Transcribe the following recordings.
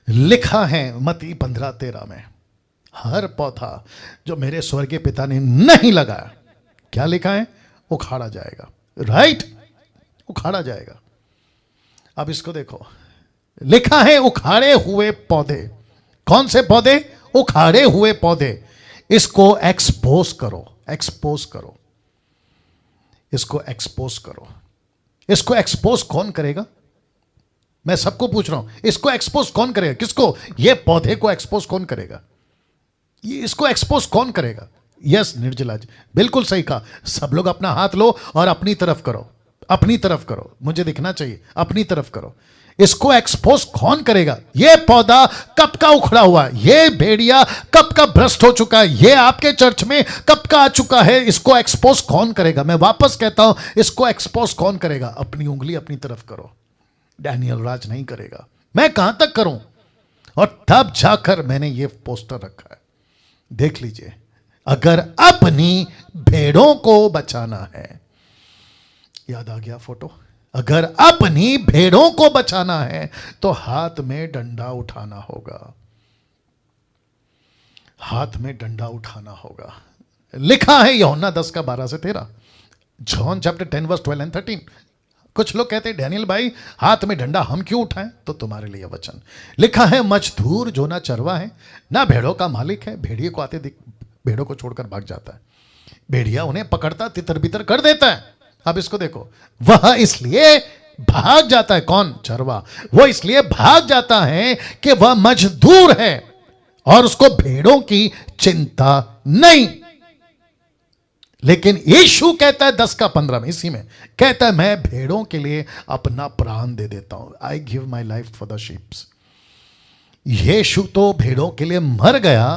लिखा है मत्ती 15:13 में, हर पौधा जो मेरे स्वर्गीय पिता ने नहीं लगाया, क्या लिखा है, उखाड़ा जाएगा। राइट, उखाड़ा जाएगा। अब इसको देखो, लिखा है उखाड़े हुए पौधे। कौन से पौधे? उखाड़े हुए पौधे। इसको एक्सपोज करो, एक्सपोज करो, इसको एक्सपोज करो। इसको एक्सपोज कौन करेगा? मैं सबको पूछ रहा हूं, इसको एक्सपोज कौन करेगा? किसको? ये पौधे को एक्सपोज कौन करेगा? ये इसको एक्सपोज कौन करेगा? यस निर्जला जी, बिल्कुल सही कहा। सब लोग अपना हाथ लो और अपनी तरफ करो, अपनी तरफ करो, मुझे दिखना चाहिए, अपनी तरफ करो। इसको एक्सपोज कौन करेगा? ये पौधा कब का उखड़ा हुआ है, ये भेड़िया कब का भ्रष्ट हो चुका है, ये आपके चर्च में कब का आ चुका है, इसको एक्सपोज कौन करेगा? मैं वापस कहता हूं, इसको एक्सपोज कौन करेगा? अपनी उंगली अपनी तरफ करो। डैनियल राज नहीं करेगा, मैं कहां तक करूं? और तब जाकर मैंने ये पोस्टर रखा है, देख लीजिए। अगर अपनी भेड़ों को बचाना है, याद आ गया फोटो? अगर अपनी भेड़ों को बचाना है तो हाथ में डंडा उठाना होगा, हाथ में डंडा उठाना होगा। लिखा है यूहन्ना 10:12-13, जॉन चैप्टर 10 वर्स 12 and 13। कुछ लोग कहते हैं डैनियल भाई हाथ में डंडा हम क्यों उठाएं? तो तुम्हारे लिए वचन लिखा है, मजदूर जो ना चरवा है ना भेड़ों का मालिक है, भेड़िए को आते दिख भेड़ों को छोड़कर भाग जाता है, भेड़िया उन्हें पकड़ता तितर बितर कर देता है। अब इसको देखो, वह इसलिए भाग जाता है, कौन? चरवा। वो इसलिए भाग जाता है कि वह मजदूर है और उसको भेड़ों की चिंता नहीं। लेकिन यीशु कहता है 10:15 में, इसी में कहता है, मैं भेड़ों के लिए अपना प्राण दे देता हूं। I give my life for the sheeps. Yeshu तो भेड़ों के लिए मर गया,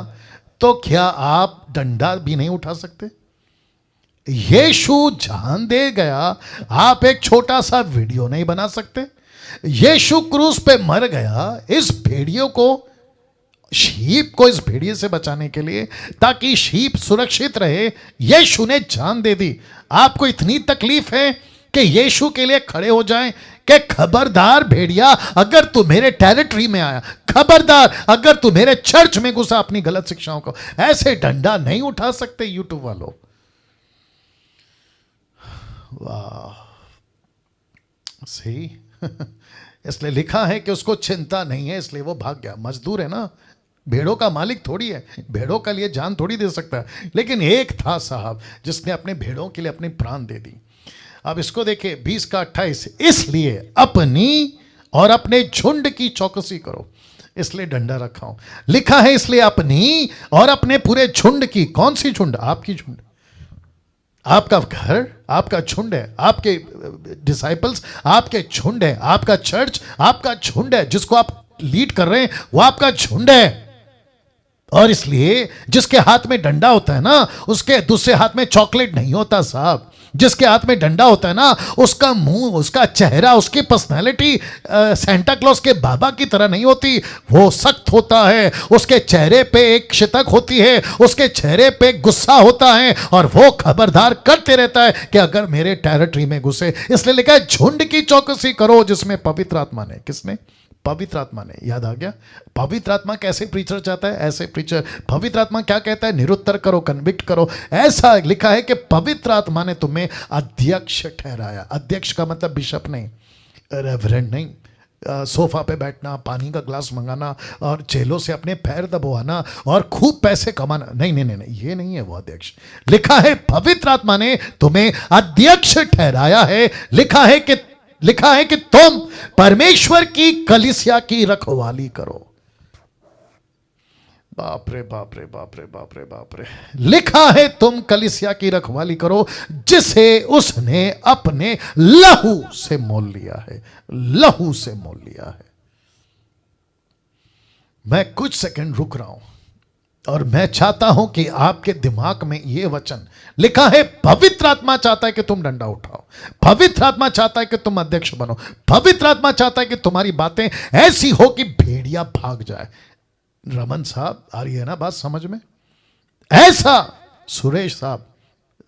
तो क्या आप डंडा भी नहीं उठा सकते? यीशु जान दे गया, आप एक छोटा सा वीडियो नहीं बना सकते? यीशु क्रूस पे मर गया इस भेड़ियों को, शीप को इस भेड़िए से बचाने के लिए, ताकि शीप सुरक्षित रहे। यीशु ने जान दे दी। आपको इतनी तकलीफ है कि यीशु के लिए खड़े हो जाएं कि खबरदार भेड़िया, अगर तू मेरे टेरिटरी में आया, खबरदार अगर तू मेरे चर्च में घुसा अपनी गलत शिक्षाओं को, ऐसे डंडा नहीं उठा सकते यूट्यूब वालों। वाह, सही। इसलिए लिखा है कि उसको चिंता नहीं है, इसलिए वो भाग गया। मजदूर है ना, भेड़ों का मालिक थोड़ी है, भेड़ों का लिए जान थोड़ी दे सकता है। लेकिन एक था साहब जिसने अपने भेड़ों के लिए अपनी प्राण दे दी। अब इसको देखिए 20:28, इसलिए अपनी और अपने झुंड की चौकसी करो, इसलिए डंडा रखा हूं। लिखा है इसलिए अपनी और अपने पूरे झुंड की। कौन सी झुंड? आपकी झुंड, आपका घर आपका झुंड है, आपके डिसाइपल्स आपके झुंड है, आपका चर्च आपका झुंड है, जिसको आप लीड कर रहे हैं वो आपका झुंड है। और इसलिए जिसके हाथ में डंडा होता है ना, उसके दूसरे हाथ में चॉकलेट नहीं होता साहब। जिसके हाथ में डंडा होता है ना, उसका मुंह, उसका चेहरा, उसकी पर्सनैलिटी सेंटा क्लॉज के बाबा की तरह नहीं होती। वो सख्त होता है, उसके चेहरे पे एक शितक होती है, उसके चेहरे पे गुस्सा होता है, और वो खबरदार करते रहता है कि अगर मेरे टेरिटरी में घुसे। इसलिए लिखा है झुंड की चौकसी करो जिसमें पवित्र आत्मा ने। किसने? पवित्र आत्मा ने। याद आ गया? पवित्र आत्मा कैसे प्रीचर चाहता है, ऐसे प्रीचर। पवित्र आत्मा क्या कहता है? निरुत्तर करो, कन्विक्ट करो। ऐसा लिखा है कि पवित्र आत्मा ने तुम्हें अध्यक्ष ठहराया। अध्यक्ष का मतलब बिशप नहीं, रेवरेंड नहीं, सोफा पे बैठना, पानी का ग्लास मंगाना और चेलों से अपने पैर दबवाना और खूब पैसे कमाना, नहीं नहीं नहीं, नहीं, ये नहीं है वो अध्यक्ष। लिखा है पवित्र आत्मा ने तुम्हें अध्यक्ष ठहराया है। लिखा है कि तुम परमेश्वर की कलीसिया की रखवाली करो। बाप रे बाप रे बाप रे बाप रे बाप रे। लिखा है तुम कलीसिया की रखवाली करो जिसे उसने अपने लहू से मोल लिया है। लहू से मोल लिया है। मैं कुछ सेकंड रुक रहा हूं और मैं चाहता हूं कि आपके दिमाग में यह वचन लिखा है। पवित्र आत्मा चाहता है कि तुम डंडा उठाओ, पवित्र आत्मा चाहता है कि तुम अध्यक्ष बनो, पवित्र आत्मा चाहता है कि तुम्हारी बातें ऐसी हो कि भेड़िया भाग जाए। रमन साहब, आ रही है ना बात समझ में? ऐसा सुरेश साहब,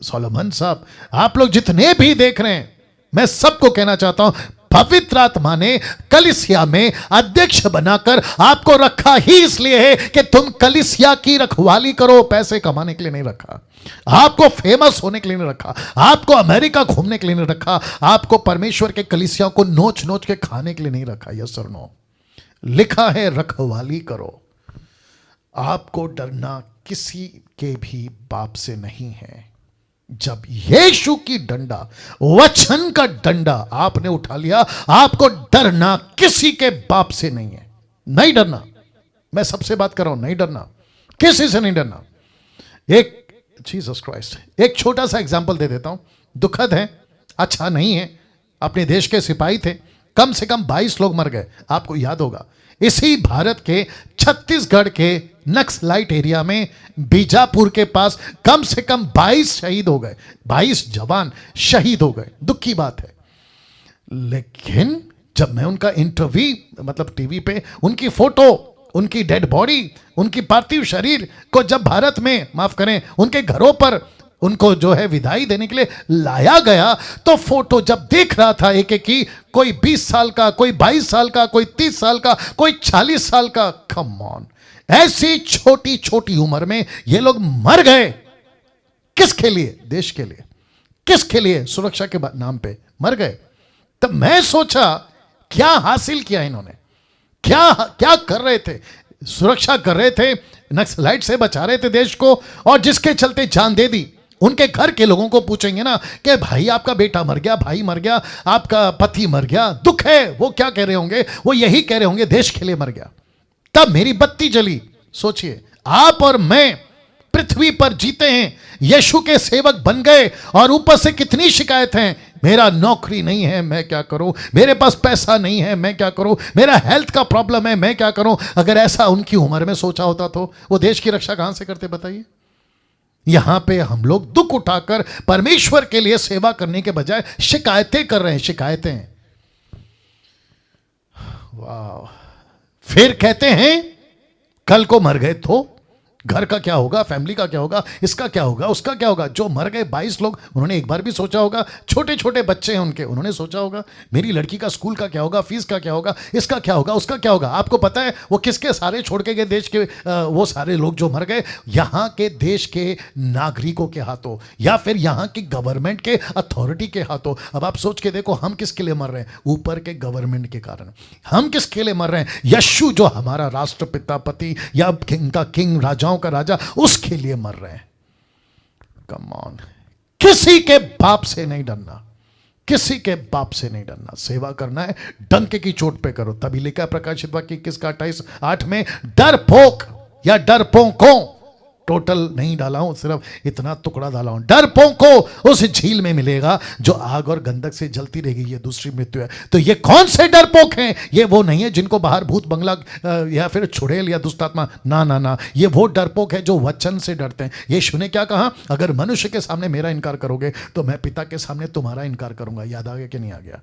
सोलोमन साहब, आप लोग जितने भी देख रहे हैं, मैं सबको कहना चाहता हूं पवित्र आत्मा ने कलीसिया में अध्यक्ष बनाकर आपको रखा ही इसलिए है कि तुम कलीसिया की रखवाली करो, पैसे कमाने के लिए नहीं रखा, आपको फेमस होने के लिए नहीं रखा, आपको अमेरिका घूमने के लिए नहीं रखा, आपको परमेश्वर के कलीसिया को नोच नोच के खाने के लिए नहीं रखा। यस और नो? लिखा है रखवाली करो। आपको डरना किसी के भी बाप से नहीं है। जब यीशु की डंडा, वचन का डंडा आपने उठा लिया, आपको डरना किसी के बाप से नहीं है। नहीं डरना, मैं सबसे बात कर रहा हूं, नहीं डरना, किसी से नहीं डरना। एक जीसस क्राइस्ट, एक छोटा सा एग्जांपल दे देता हूं, दुखद है, अच्छा नहीं है। अपने देश के सिपाही थे, कम से कम 22 लोग मर गए, आपको याद होगा। इसी भारत के छत्तीसगढ़ के नक्सलाइट एरिया में बीजापुर के पास कम से कम 22 शहीद हो गए, 22 जवान शहीद हो गए। दुख की बात है। लेकिन जब मैं उनका इंटरव्यू, मतलब टीवी पे उनकी फोटो, उनकी डेड बॉडी, उनकी पार्थिव शरीर को जब भारत में, माफ करें, उनके घरों पर उनको जो है विदाई देने के लिए लाया गया, तो फोटो जब देख रहा था एक एक की, कोई 20 साल का, कोई 22 साल का, कोई 30 साल का, कोई 40 साल का। कम ऑन, ऐसी छोटी छोटी उम्र में ये लोग मर गए। किसके लिए? देश के लिए। किसके लिए? सुरक्षा के नाम पे मर गए। तब मैं सोचा क्या हासिल किया इन्होंने, क्या क्या कर रहे थे? सुरक्षा कर रहे थे, नक्सलाइट से बचा रहे थे देश को, और जिसके चलते जान दे दी। उनके घर के लोगों को पूछेंगे ना कि भाई आपका बेटा मर गया, भाई मर गया, आपका पति मर गया, दुख है, वो क्या कह रहे होंगे? वो यही कह रहे होंगे देश के लिए मर गया। तब मेरी बत्ती जली। सोचिए, आप और मैं पृथ्वी पर जीते हैं, यीशु के सेवक बन गए, और ऊपर से कितनी शिकायत है, मेरा नौकरी नहीं है, मैं क्या करूं, मेरे पास पैसा नहीं है, मैं क्या करूं, मेरा हेल्थ का प्रॉब्लम है, मैं क्या करूं। अगर ऐसा उनकी उम्र में सोचा होता तो वो देश की रक्षा कहां से करते, बताइए? यहां पे हम लोग दुख उठाकर परमेश्वर के लिए सेवा करने के बजाय शिकायतें कर रहे हैं, शिकायतें। वाह। फिर कहते हैं कल को मर गए तो घर का क्या होगा, फैमिली का क्या होगा, इसका क्या होगा, उसका क्या होगा। जो मर गए 22 लोग, उन्होंने एक बार भी सोचा होगा? छोटे छोटे बच्चे हैं उनके, उन्होंने सोचा होगा मेरी लड़की का स्कूल का क्या होगा, फीस का क्या होगा, इसका क्या होगा, उसका क्या होगा। आपको पता है वो किसके सारे छोड़ के गए देश के? वो सारे लोग जो मर गए यहाँ के देश के नागरिकों के हाथों, या फिर यहाँ की गवर्नमेंट के अथॉरिटी के हाथों। अब आप सोच के देखो, हम किसके लिए मर रहे हैं? ऊपर के गवर्नमेंट के कारण। हम किसके लिए मर रहे हैं? यीशु जो हमारा राष्ट्रपिता, पति, या किंग का किंग, राजाओं का राजा, उसके लिए मर रहे हैं। कम ऑन, किसी के बाप से नहीं डरना, किसी के बाप से नहीं डरना। सेवा करना है, डंके की चोट पे करो। तभी लिखा है प्रकाशित वाक्य 21:28 में, डरपोक या डरपोकों, टोटल नहीं डाला हूं, सिर्फ इतना टुकड़ा डाला हूं, डरपोकों उस झील में मिलेगा जो आग और गंधक से जलती रहेगी। ये दूसरी मृत्यु है। तो ये कौन से डरपोक हैं? ये वो नहीं है जिनको बाहर भूत बंगला या फिर छुड़ैल या दुष्टात्मा, ना ना ना, ये वो डरपोक है जो वचन से डरते हैं। यीशु ने क्या कहा? अगर मनुष्य के सामने मेरा इनकार करोगे तो मैं पिता के सामने तुम्हारा इनकार करूंगा। याद आ गया कि नहीं आ गया?